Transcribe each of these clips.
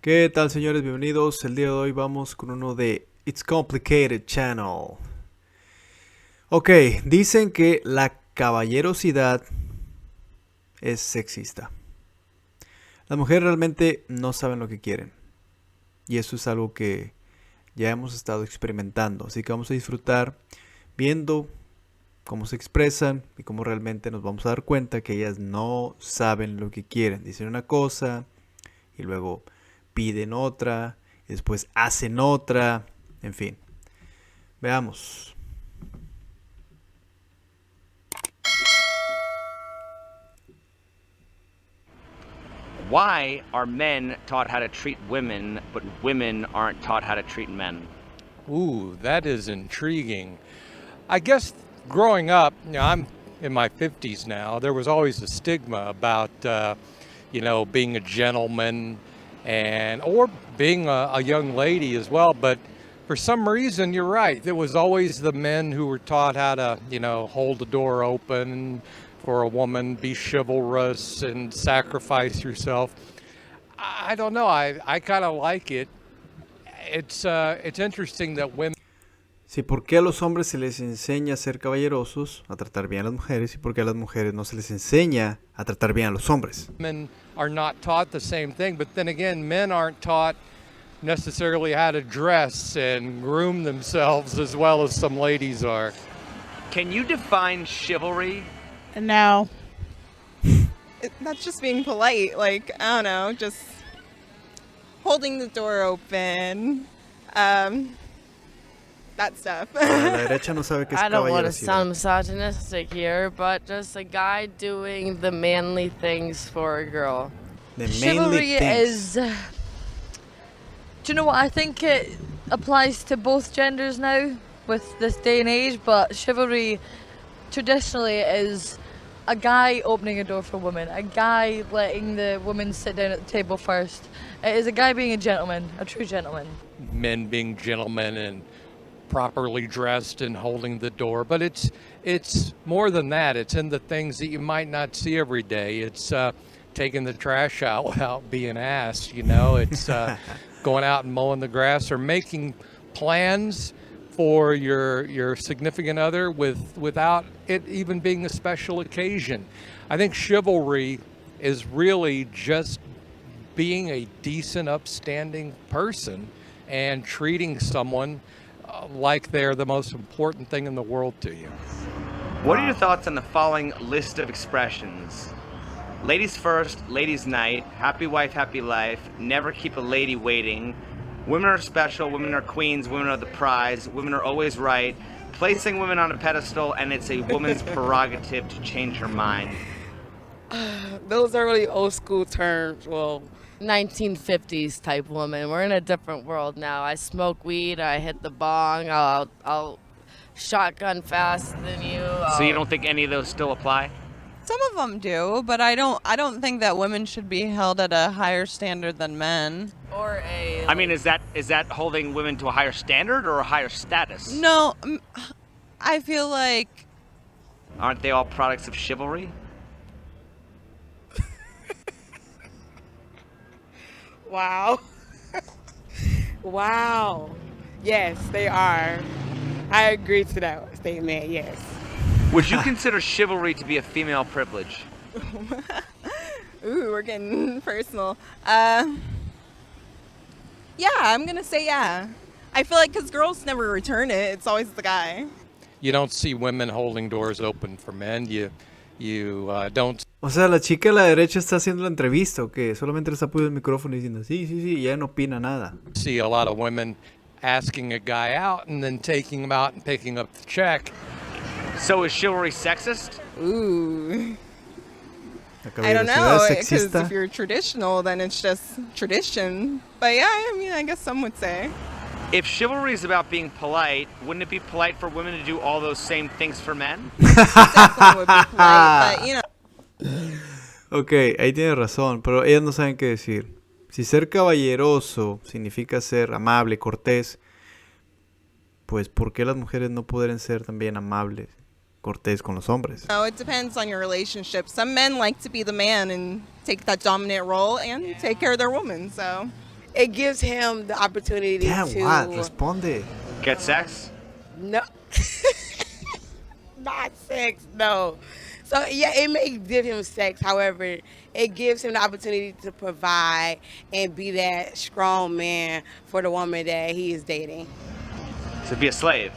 ¿Qué tal, señores? Bienvenidos. El día de hoy vamos con uno de It's Complicated Channel. Ok, dicen que la caballerosidad es sexista. Las mujeres realmente no saben lo que quieren. Y eso es algo que ya hemos estado experimentando. Así que vamos a disfrutar viendo cómo se expresan y cómo realmente nos vamos a dar cuenta que ellas no saben lo que quieren. Dicen una cosa y luego piden otra, y después hacen otra, en fin. Veamos. Why are men taught how to treat women, but women aren't taught how to treat men? Ooh, that is intriguing. I guess growing up, I'm in my 50s now, there was always a stigma about, being a gentleman or being a young lady as well. But for some reason, you're right. It was always the men who were taught how to, hold the door open for a woman, be chivalrous and sacrifice yourself. I don't know. I kind of like it. It's interesting that women. Sí, ¿por qué a los hombres se les enseña a ser caballerosos, a tratar bien a las mujeres, y por qué a las mujeres no se les enseña a tratar bien a los hombres? Men are not taught the same thing, but then again, men aren't taught necessarily how to dress and groom themselves as well as some ladies are. Can you define chivalry? No. That's just being polite. Like, I don't know, just holding the door open. That stuff. La derecha no sabe qué es I don't want to caballerosidad. sound misogynistic here, but just a guy doing the manly things for a girl. The Chivalry manly is. things. Do you know what? I think it applies to both genders now with this day and age, but chivalry traditionally is a guy opening a door for a woman, a guy letting the woman sit down at the table first. It is a guy being a gentleman, a true gentleman. Men being gentlemen and properly dressed and holding the door, but it's more than that. It's in the things that you might not see every day. It's taking the trash out without being asked. It's going out and mowing the grass or making plans for your significant other without it even being a special occasion. I think chivalry is really just being a decent, upstanding person and treating someone like they're the most important thing in the world to you. What are your thoughts on the following list of expressions? Ladies first, ladies night, happy wife, happy life, never keep a lady waiting, women are special, women are queens, women are the prize, women are always right, placing women on a pedestal, and it's a woman's prerogative to change her mind. Those are really old school terms. Well, 1950s type woman. We're in a different world now. I smoke weed. I hit the bong. I'll shotgun faster than you. So you don't think any of those still apply? Some of them do, but I don't think that women should be held at a higher standard than men. Or a. I mean, is that holding women to a higher standard or a higher status? No, I feel like Aren't they all products of chivalry? wow. Wow. Yes, they are. I agree to that statement, yes. Would you consider chivalry to be a female privilege? ooh, we're getting personal. Yeah, I'm gonna say yeah. I feel like because girls never return it, it's always the guy. You don't see women holding doors open for men. You don't O sea, la chica de la derecha está haciendo la entrevista, ¿o qué? Solamente le está poniendo el micrófono y diciendo, sí, y ella no opina nada. see a lot of women asking a guy out and then taking him out and picking up the check. So is chivalry sexist? Ooh. La I don't caballerosidad know, es because sexista. if you're traditional, then it's just tradition. But yeah, I mean, I guess some would say. If chivalry is about being polite, wouldn't it be polite for women to do all those same things for men? Definitely would be polite, but you know. Ok, ahí tiene razón, pero ellas no saben qué decir. Si ser caballeroso significa ser amable, cortés, pues ¿por qué las mujeres no podrían ser también amables, cortés con los hombres? No, it depends on your relationship. Some men like to be the man and take that dominant role and take care of their woman, so. it gives him the opportunity Yeah, to what? Responde. Get sex? no, not sex, no. So yeah, it may give him sex. However, it gives him the opportunity to provide and be that strong man for the woman that he is dating. To be a slave?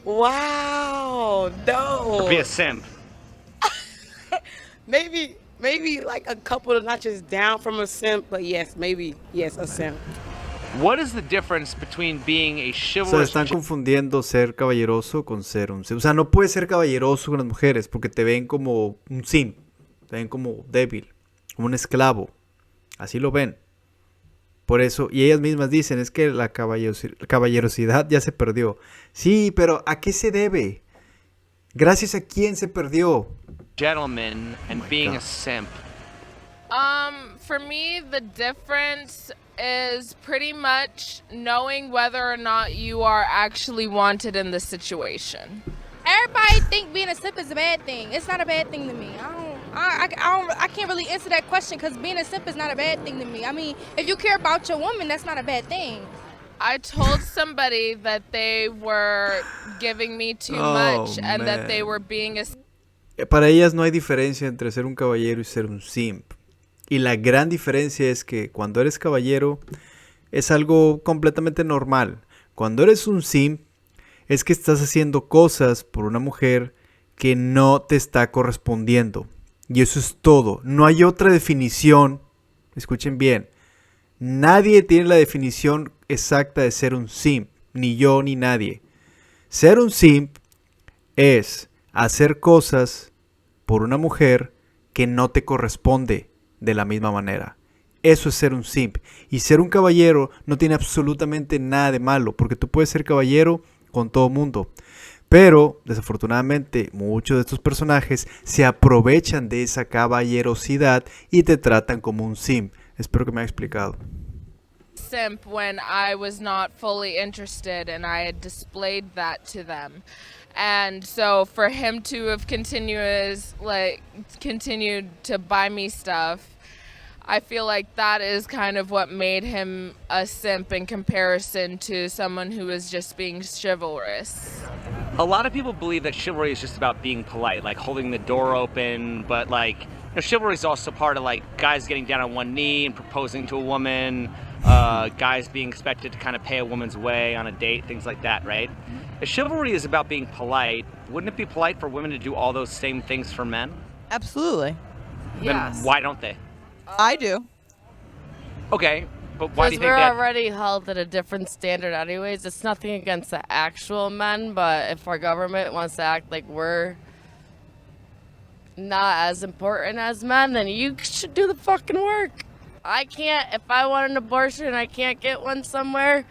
Wow, no. To be a simp? Maybe like a couple of notches down from a simp, but yes, a simp. What is the difference between being a O sea, chivalrous están confundiendo ser caballeroso con ser un simp. O sea, no puedes ser caballeroso con las mujeres porque te ven como un simp. Te ven como débil, como un esclavo. Así lo ven. Por eso, y ellas mismas dicen, es que la caballerosidad ya se perdió. Sí, pero ¿a qué se debe? ¿Gracias a quién se perdió? gentleman and being God. a simp? For me, the difference is pretty much knowing whether or not you are actually wanted in the situation. Everybody think being a simp is a bad thing. It's not a bad thing to me. I can't really answer that question because being a simp is not a bad thing to me. I mean, if you care about your woman, that's not a bad thing. I told somebody that they were giving me too much and that they were being a Para ellas no hay diferencia entre ser un caballero y ser un simp. Y la gran diferencia es que cuando eres caballero es algo completamente normal. Cuando eres un simp es que estás haciendo cosas por una mujer que no te está correspondiendo. Y eso es todo. No hay otra definición. Escuchen bien. Nadie tiene la definición exacta de ser un simp. Ni yo ni nadie. Ser un simp es hacer cosas por una mujer que no te corresponde de la misma manera. Eso es ser un simp. Y ser un caballero no tiene absolutamente nada de malo, porque tú puedes ser caballero con todo mundo. Pero, desafortunadamente, muchos de estos personajes se aprovechan de esa caballerosidad y te tratan como un simp. Espero que me haya explicado. simp when I was not fully interested and I had displayed that to them. And so for him to have continued to buy me stuff, I feel like that is kind of what made him a simp in comparison to someone who is just being chivalrous. A lot of people believe that chivalry is just about being polite, like holding the door open, but chivalry is also part of guys getting down on one knee and proposing to a woman, guys being expected to kind of pay a woman's way on a date, things like that, right? If chivalry is about being polite, wouldn't it be polite for women to do all those same things for men? Absolutely. Then why don't they? I do. Okay, but why do you think Because we're that? already held at a different standard anyways. It's nothing against the actual men, but if our government wants to act like we're not as important as men, then you should do the fucking work. I can't, if I want an abortion and I can't get one somewhere,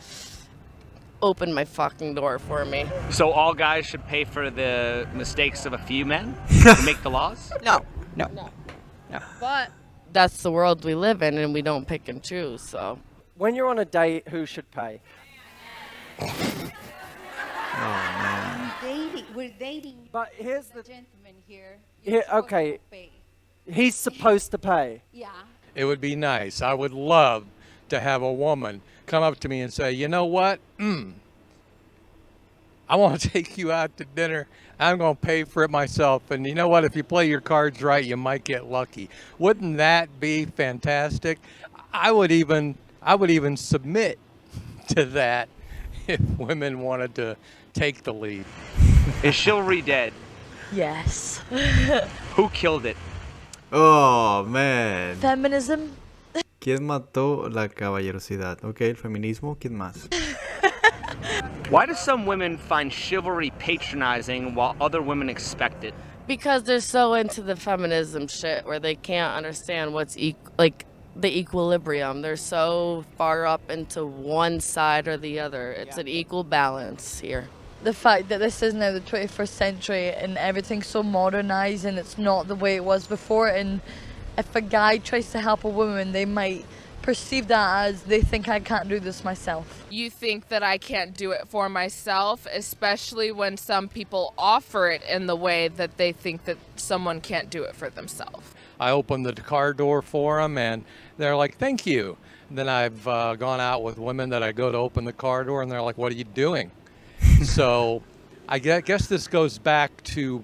open my fucking door for me. So all guys should pay for the mistakes of a few men to make the laws? No. But that's the world we live in, and we don't pick and choose, so. When you're on a date, who should pay? We're dating But here's the gentleman here. okay. He's supposed to pay. Yeah. It would be nice. I would love to have a woman come up to me and say, you know what? I want to take you out to dinner. I'm going to pay for it myself. And you know what? If you play your cards right, you might get lucky. Wouldn't that be fantastic? I would even submit to that if women wanted to take the lead. Is chivalry dead? Yes. Who killed it? Oh, man. Feminism. ¿Quién mató la caballerosidad? Ok, el feminismo. ¿Quién más? Why do some women find chivalry patronizing while other women expect it? Because they're so into the feminism shit where they can't understand what's the equilibrium. They're so far up into one side or the other. It's an equal balance here. The fact that this is now the 21st century and everything's so modernized and it's not the way it was before, and if a guy tries to help a woman, they might perceive that as they think I can't do this myself. You think that I can't do it for myself, especially when some people offer it in the way that they think that someone can't do it for themselves. I open the car door for them, and they're like, "Thank you." And then I've gone out with women that I go to open the car door, and they're like, "What are you doing?" So I guess this goes back to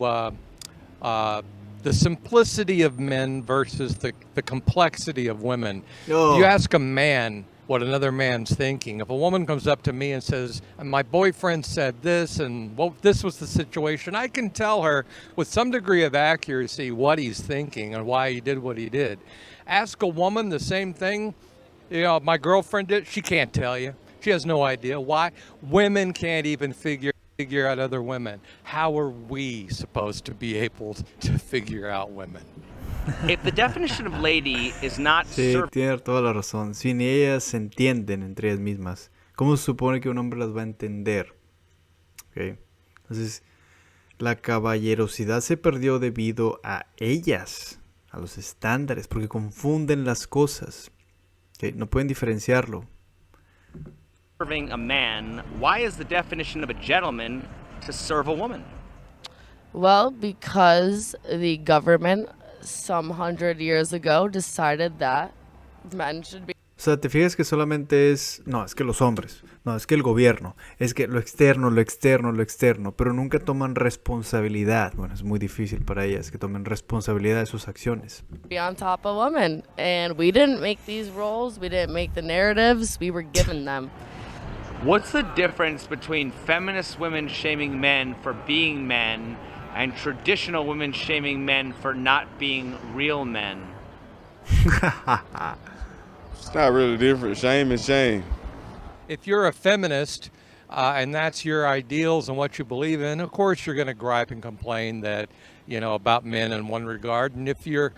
the simplicity of men versus the complexity of women. Oh. You ask a man what another man's thinking. If a woman comes up to me and says, "My boyfriend said this, and well, this was the situation," I can tell her with some degree of accuracy what he's thinking and why he did what he did. Ask a woman the same thing. You know, "My girlfriend did," she can't tell you. She has no idea. Why? Women can't even figure out other women. How are we supposed to be able to figure out women? If the definition of lady is not Sí, tiene toda la razón. Si ni ellas se entienden entre ellas mismas, ¿cómo se supone que un hombre las va a entender? Okay. Entonces, la caballerosidad se perdió debido a ellas, a los estándares, porque confunden las cosas. Okay. No pueden diferenciarlo. serving a man, why is the definition of a gentleman to serve a woman? Well, because the government some 100 years ago decided that men should be. O sea, te fijas que solamente es... No, es que los hombres. No, es que el gobierno. Es que lo externo, lo externo, lo externo. Pero nunca toman responsabilidad. Bueno, es muy difícil para ellas que tomen responsabilidad de sus acciones. Be on top of women. And we didn't make these roles. We didn't make the narratives. We were given them. What's the difference between feminist women shaming men for being men and traditional women shaming men for not being real men? It's not really different. Shame is shame. If you're a feminist and that's your ideals and what you believe in, of course you're going to gripe and complain that, you know, about men in one regard. And if you're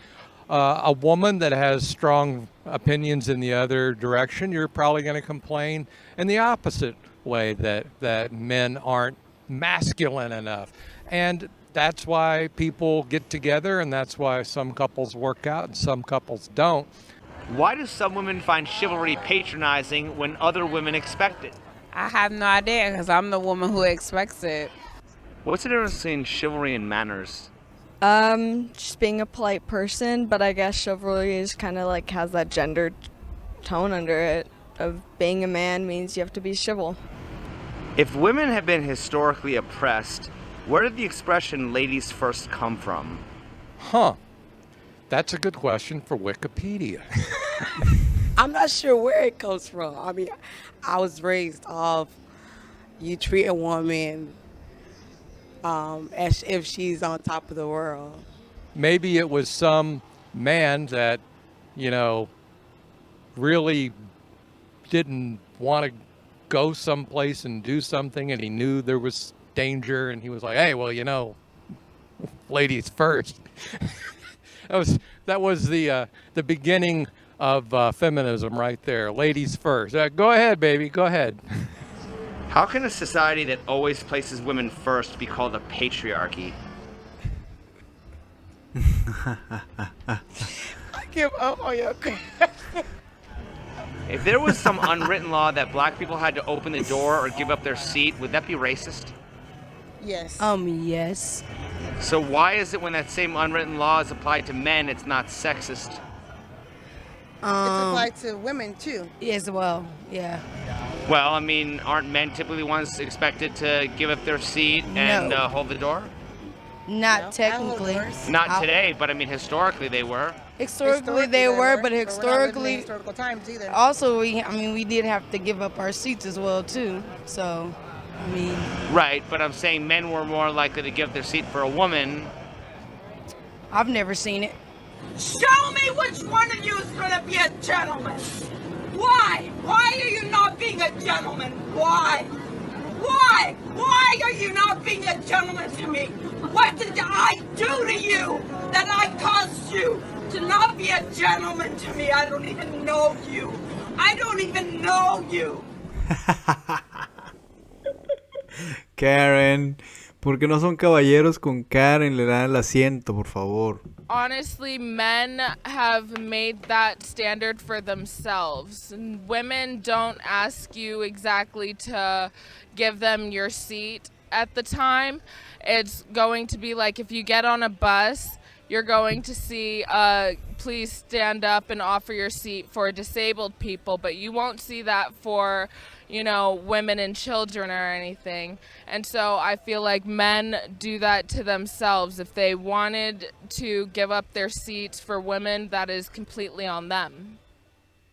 a woman that has strong opinions in the other direction, you're probably going to complain in the opposite way that men aren't masculine enough. And that's why people get together, and that's why some couples work out and some couples don't. Why do some women find chivalry patronizing when other women expect it? I have no idea, because I'm the woman who expects it. What's the difference between chivalry and manners? Just being a polite person, but I guess chivalry is kind of like has that gendered tone under it. Of being a man means you have to be civil. If women have been historically oppressed, where did the expression ladies first come from? Huh. That's a good question for Wikipedia. I'm not sure where it comes from. I mean, I was raised off you treat a woman as if she's on top of the world. Maybe it was some man that, you know, really didn't want to go someplace and do something, and he knew there was danger, and he was like, "Hey, well, you know, ladies first." That was the beginning of feminism right there. Ladies first. Go ahead, baby. Go ahead. How can a society that always places women first be called a patriarchy? I give up on your question. If there was some unwritten law that black people had to open the door or give up their seat, would that be racist? Yes. Yes. So why is it when that same unwritten law is applied to men, it's not sexist? It's applied to women too. As well, yeah. Well, I mean, aren't men typically the ones expected to give up their seat and hold the door? Not technically. Not today, but I mean, historically they were. Historically they were, but historically historical times either. also we did have to give up our seats as well too. So, I mean, Right, but I'm saying men were more likely to give their seat for a woman. I've never seen it. Show me which one of you is going to be a gentleman. Why? Why are you not being a gentleman? Why? Why? Why are you not being a gentleman to me? What did I do to you that I caused you to not be a gentleman to me? I don't even know you. I don't even know you. Karen, ¿por qué no son caballeros con Karen? Le dan el asiento, por favor. Honestly, men have made that standard for themselves. And women don't ask you exactly to give them your seat at the time. It's going to be like if you get on a bus, you're going to see please stand up and offer your seat for disabled people, but you won't see that for, you know, women and children or anything. And so I feel like men do that to themselves. If they wanted to give up their seats for women, that is completely on them.